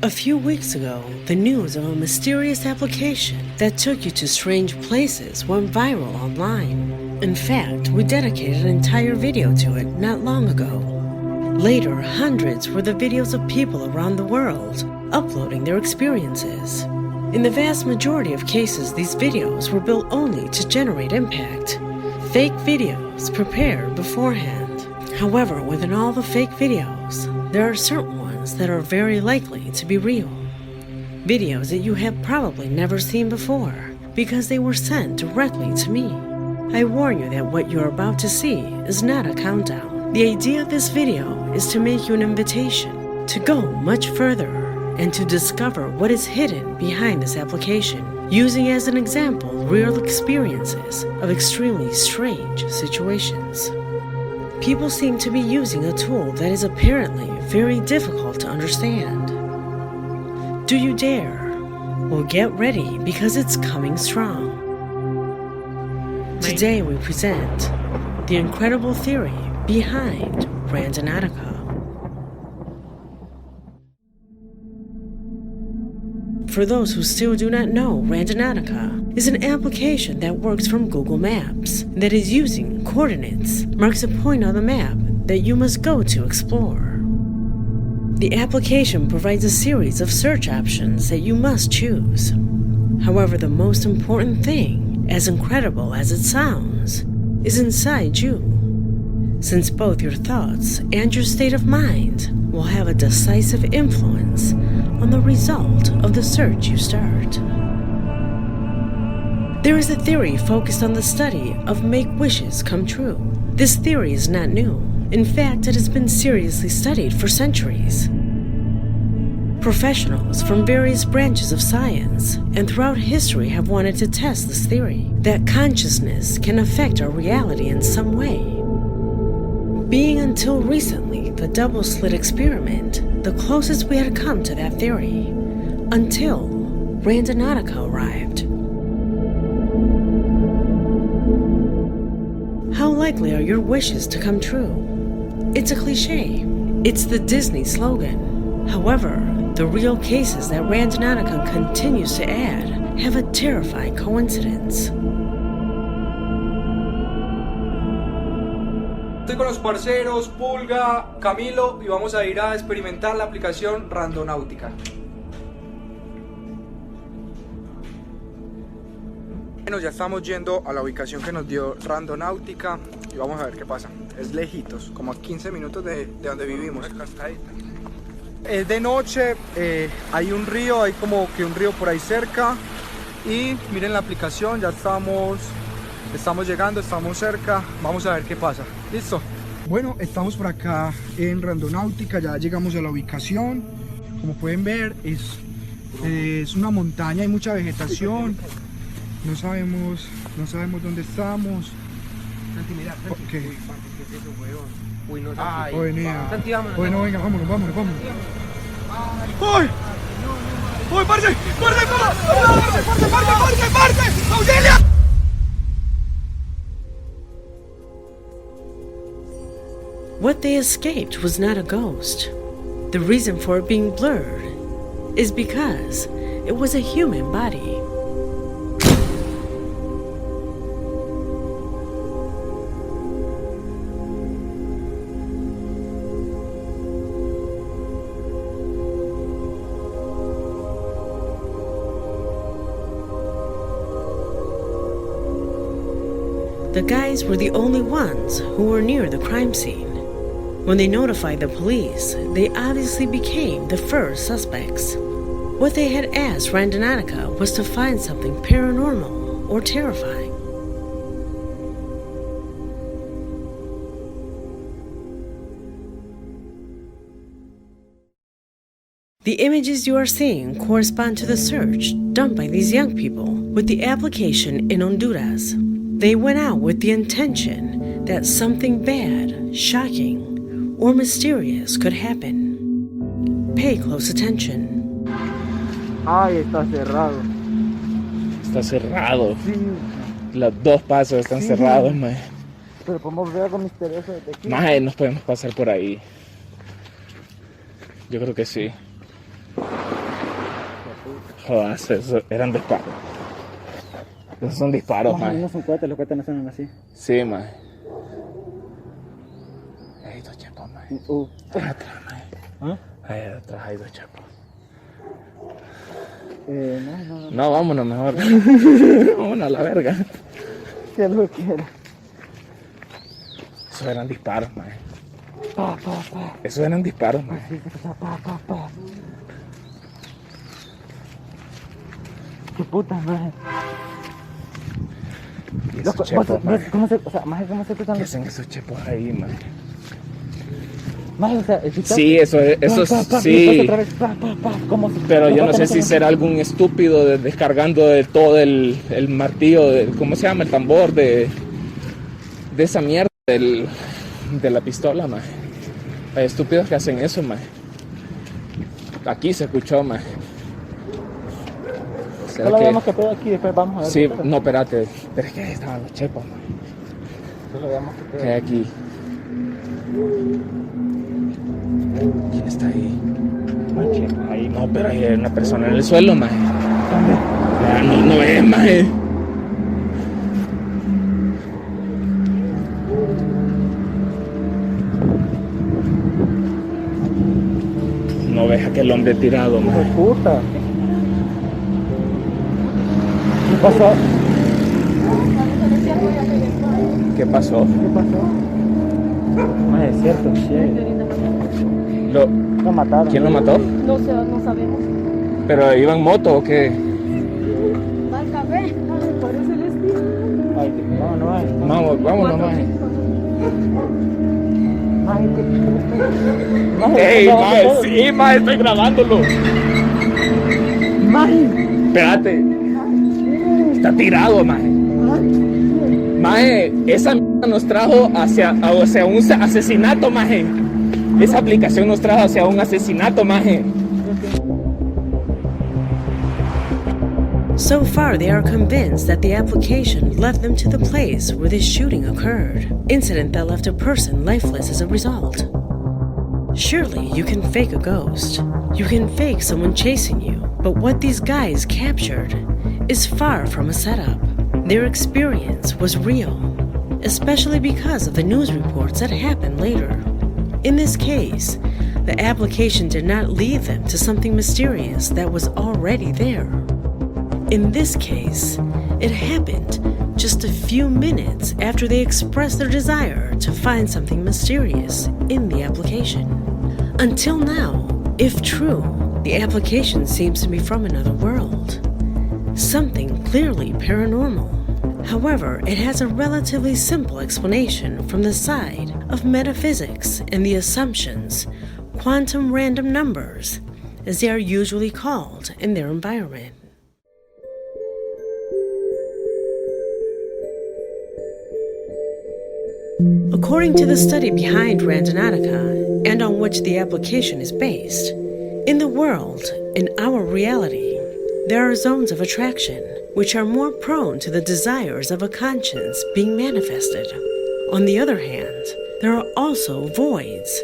A few weeks ago, the news of a mysterious application that took you to strange places went viral online. In fact, we dedicated an entire video to it not long ago. Later, hundreds were the videos of people around the world uploading their experiences. In the vast majority of cases, these videos were built only to generate impact. Fake videos prepared beforehand. However, within all the fake videos, there are certain ones that are very likely to be real. Videos that you have probably never seen before because they were sent directly to me. I warn you that what you're about to see is not a countdown. The idea of this video is to make you an invitation to go much further and to discover what is hidden behind this application, using as an example real experiences of extremely strange situations. People seem to be using a tool that is apparently very difficult to understand. Do you dare? Well, get ready because it's coming strong. Today we present the incredible theory behind Randonautica. For those who still do not know, Randonautica is an application that works from Google Maps that is using coordinates, marks a point on the map that you must go to explore. The application provides a series of search options that you must choose. However, the most important thing, as incredible as it sounds, is inside you, since both your thoughts and your state of mind will have a decisive influence on the result of the search you start. There is a theory focused on the study of make wishes come true. This theory is not new. In fact, it has been seriously studied for centuries. Professionals from various branches of science and throughout history have wanted to test this theory, that consciousness can affect our reality in some way. Being until recently the double-slit experiment, the closest we had come to that theory, until Randonautica arrived. How likely are your wishes to come true? It's a cliche. It's the Disney slogan. However, the real cases that Randonautica continues to add have a terrifying coincidence. Estoy con los parceros, Pulga, Camilo, y vamos a ir a experimentar la aplicación Randonautica. Bueno, ya estamos yendo a la ubicación que nos dio Randonautica y vamos a ver qué pasa. Es lejitos, como a 15 minutos de donde vivimos. Es de noche, hay un río, hay como que un río por ahí cerca. Y miren la aplicación, ya estamos llegando, estamos cerca. Vamos a ver qué pasa. ¿Listo? Bueno, estamos por acá en Randonautica, ya llegamos a la ubicación. Como pueden ver, es una montaña, hay mucha vegetación. No sabemos dónde estamos. Santi, mira, Okay. Uy, no, Ay, Santi, vámonos. Bueno, venga, vámonos. ¡Ay! ¡Uy, parce! ¡Parce! ¡Auxilia! What they escaped was not a ghost. The reason for it being blurred is because it was a human body. The guys were the only ones who were near the crime scene. When they notified the police, they obviously became the first suspects. What they had asked Randonautica was to find something paranormal or terrifying. The images you are seeing correspond to the search done by these young people with the application in Honduras. They went out with the intention that something bad, shocking, or mysterious could happen. Pay close attention. Ay, está cerrado. Está cerrado. Sí. Los dos pasos están cerrados, mae. Pero podemos ver algo misterioso desde aquí. Mae, nos podemos pasar por ahí. Yo creo que sí. Jodas, eso eran disparos. Esos son disparos, No, no man. son cohetes, los cohetes no son así. Sí, man. Hay dos chepos, man. Ahí atrás, man. ¿Ah? Ahí atrás hay dos chepos. No. No, vámonos mejor. Vámonos a la verga. Si es lo que quiera. Esos eran disparos, man. Esos eran disparos, man. Qué puta, man. Y esos chepos, man. ¿Cómo se escuchan ¿Qué hacen esos chepos ahí, man? Más, o sea, escuchaste. Sí, eso sí. Otra vez, ¿cómo se... Pero yo no sé si será algún estúpido descargando de todo el martillo, ¿cómo se llama? El tambor de esa mierda de la pistola, man. Hay estúpidos que hacen eso, man. Aquí se escuchó, man. ¿Será Solo que... veamos que todo aquí, después vamos a ver. Sí, no, espérate. Pero es que ahí estaban los chepos, man. Solo veamos que todo. ¿Qué hay aquí? ¿Quién está ahí? Más chepos ahí, No, pero hay una persona en el suelo, man. No es, man. No ves a aquel hombre tirado, ¡Hijo de man. puta! ¿Qué pasó? ¿Qué pasó? ¿Qué pasó? No es cierto, che. Lo mataron. ¿Quién lo mató? No sé, no sabemos. ¿Pero iba en moto o qué? Va al café, parece el estilo. Ay, no hay. Vámonos, man. Ey, Mae, sí, mae, estoy grabándolo. Espérate. Está tirado, mae. Mae, esa mierda nos trajo hacia un asesinato, mae. Esa aplicación nos trajo hacia un asesinato, mae. So far, they are convinced that the application led them to the place where this shooting occurred, incident that left a person lifeless as a result. Surely you can fake a ghost. You can fake someone chasing you, but what these guys captured is far from a setup. Their experience was real, especially because of the news reports that happened later. In this case, the application did not lead them to something mysterious that was already there. In this case, it happened just a few minutes after they expressed their desire to find something mysterious in the application. Until now, if true, the application seems to be from another world. Something clearly paranormal. However, it has a relatively simple explanation from the side of metaphysics and the assumptions, quantum random numbers, as they are usually called in their environment. According to the study behind Randonautica, and on which the application is based, in the world, in our reality, there are zones of attraction which are more prone to the desires of a conscience being manifested. On the other hand, there are also voids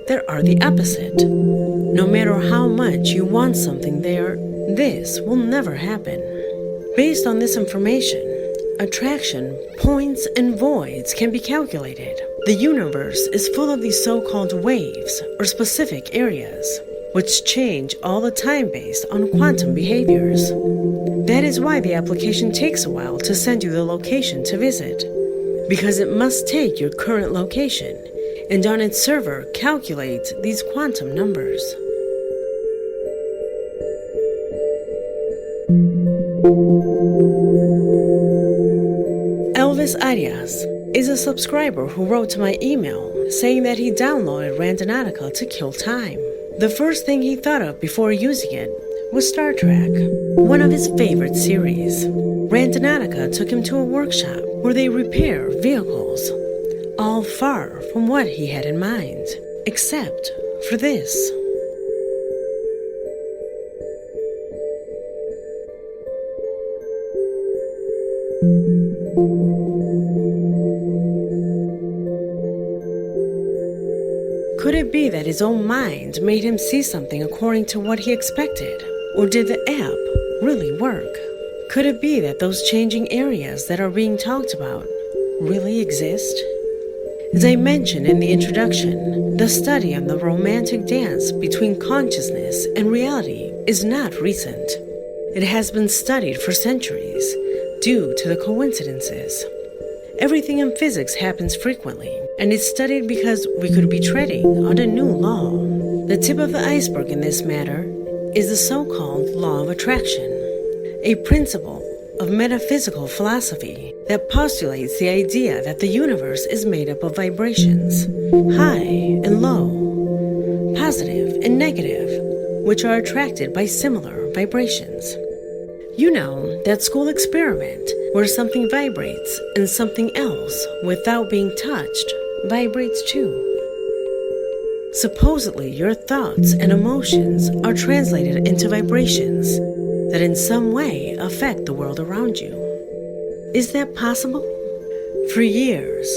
that are the opposite. No matter how much you want something there, this will never happen. Based on this information, attraction, points, and voids can be calculated. The universe is full of these so-called waves, or specific areas, which change all the time based on quantum behaviors. That is why the application takes a while to send you the location to visit, because it must take your current location, and on its server calculate these quantum numbers. Elvis Arias is a subscriber who wrote to my email saying that he downloaded Randonautica to kill time. The first thing he thought of before using it was Star Trek, one of his favorite series. Randonautica took him to a workshop where they repair vehicles, all far from what he had in mind, except for this. Could it be that his own mind made him see something according to what he expected? Or did the app really work? Could it be that those changing areas that are being talked about really exist? As I mentioned in the introduction, the study on the romantic dance between consciousness and reality is not recent. It has been studied for centuries due to the coincidences. Everything in physics happens frequently, and it's studied because we could be treading on a new law. The tip of the iceberg in this matter is the so-called law of attraction, a principle of metaphysical philosophy that postulates the idea that the universe is made up of vibrations, high and low, positive and negative, which are attracted by similar vibrations. You know, that school experiment where something vibrates and something else, without being touched, vibrates too. Supposedly, your thoughts and emotions are translated into vibrations that in some way affect the world around you. Is that possible? For years,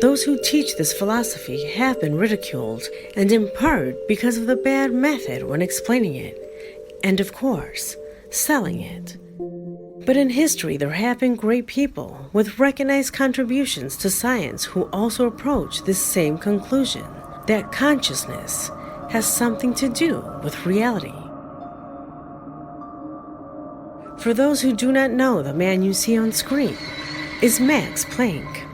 those who teach this philosophy have been ridiculed, and in part because of the bad method when explaining it, and of course, selling it. But in history, there have been great people with recognized contributions to science who also approach this same conclusion, that consciousness has something to do with reality. For those who do not know, the man you see on screen is Max Planck,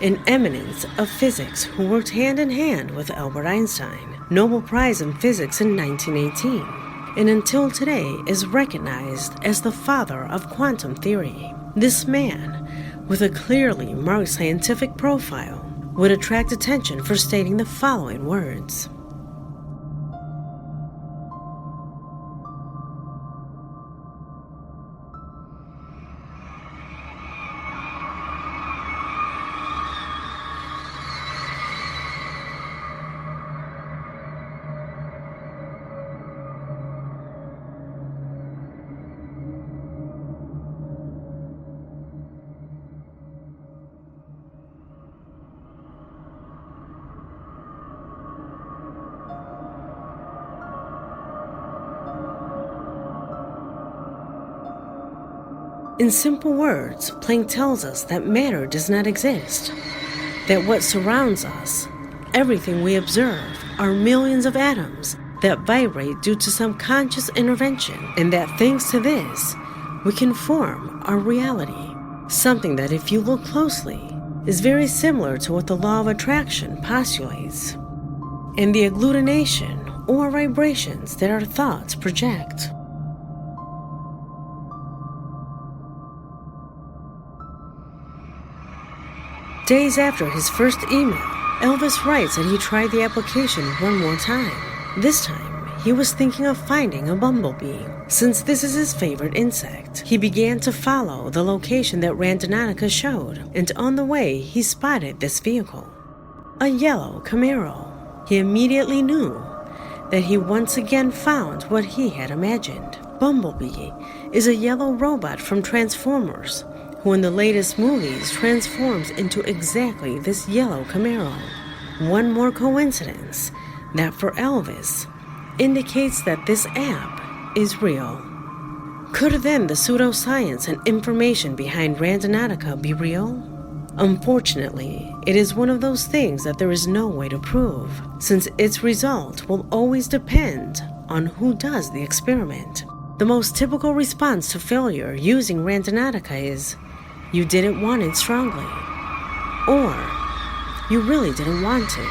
an eminence of physics who worked hand in hand with Albert Einstein, Nobel Prize in Physics in 1918, and until today is recognized as the father of quantum theory. This man, with a clearly marked scientific profile, would attract attention for stating the following words. In simple words, Planck tells us that matter does not exist, that what surrounds us, everything we observe, are millions of atoms that vibrate due to some conscious intervention, and that thanks to this, we can form our reality, something that if you look closely, is very similar to what the law of attraction postulates, and the agglutination or vibrations that our thoughts project. Days after his first email, Elvis writes that he tried the application one more time. This time, he was thinking of finding a bumblebee. Since this is his favorite insect, he began to follow the location that Randonautica showed, and on the way, he spotted this vehicle, a yellow Camaro. He immediately knew that he once again found what he had imagined. Bumblebee is a yellow robot from Transformers, who in the latest movies transforms into exactly this yellow Camaro. One more coincidence that for Elvis indicates that this app is real. Could then the pseudoscience and information behind Randonautica be real? Unfortunately, it is one of those things that there is no way to prove, since its result will always depend on who does the experiment. The most typical response to failure using Randonautica is, you didn't want it strongly, or you really didn't want to.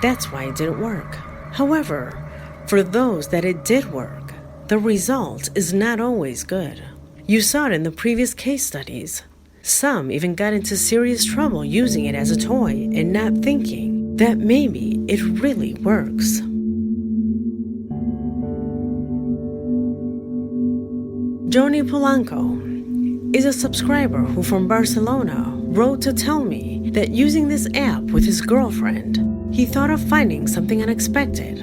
That's why it didn't work. However, for those that it did work, the result is not always good. You saw it in the previous case studies. Some even got into serious trouble using it as a toy and not thinking that maybe it really works. Joni Polanco is a subscriber who from Barcelona wrote to tell me that using this app with his girlfriend, he thought of finding something unexpected.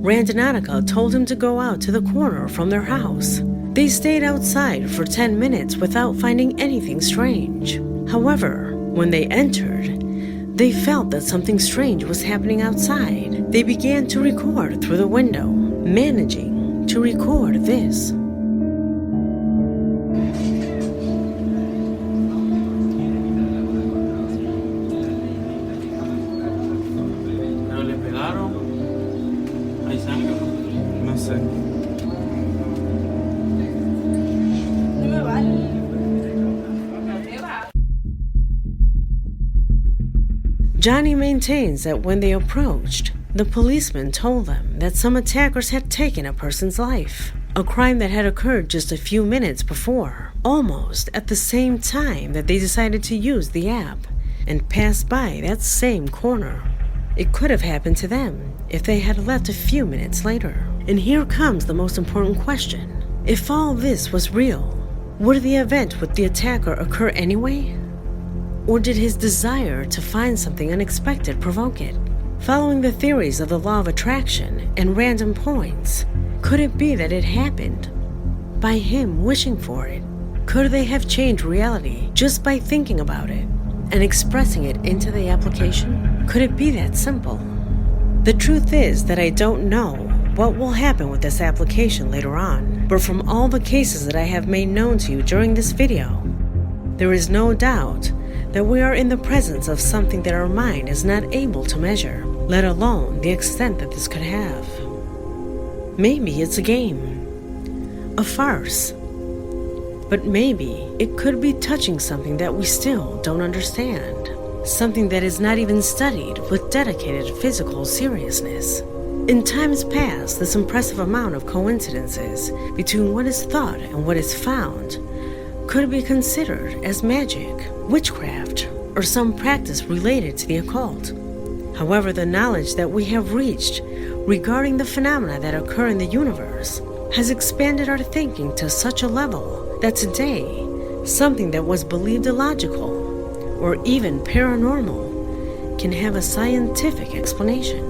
Randonautica told him to go out to the corner from their house. They stayed outside for 10 minutes without finding anything strange. However, when they entered, they felt that something strange was happening outside. They began to record through the window, managing to record this. Pero le pegaron. Hay sangre. No sé. Johnny maintains that when they approached, the policeman told them that some attackers had taken a person's life, a crime that had occurred just a few minutes before, almost at the same time that they decided to use the app and passed by that same corner. It could have happened to them if they had left a few minutes later. And here comes the most important question. If all this was real, would the event with the attacker occur anyway? Or did his desire to find something unexpected provoke it? Following the theories of the law of attraction and random points, could it be that it happened by him wishing for it? Could they have changed reality just by thinking about it and expressing it into the application? Could it be that simple? The truth is that I don't know what will happen with this application later on, but from all the cases that I have made known to you during this video, there is no doubt that we are in the presence of something that our mind is not able to measure, let alone the extent that this could have. Maybe it's a game, a farce, but maybe it could be touching something that we still don't understand, something that is not even studied with dedicated physical seriousness. In times past, this impressive amount of coincidences between what is thought and what is found could be considered as magic, witchcraft, or some practice related to the occult. However, the knowledge that we have reached regarding the phenomena that occur in the universe has expanded our thinking to such a level that today, something that was believed illogical or even paranormal can have a scientific explanation.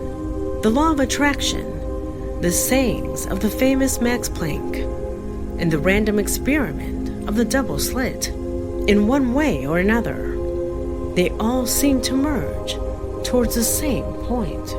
The law of attraction, the sayings of the famous Max Planck, and the random experiment of the double slit, in one way or another, they all seem to merge towards the same point.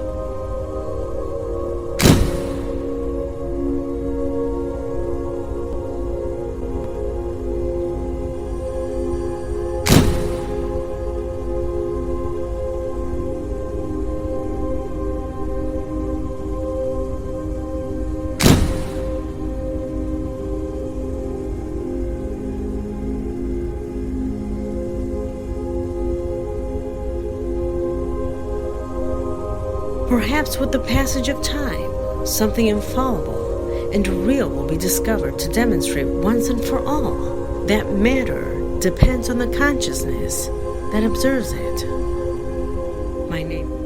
Perhaps with the passage of time, something infallible and real will be discovered to demonstrate once and for all that matter depends on the consciousness that observes it. My name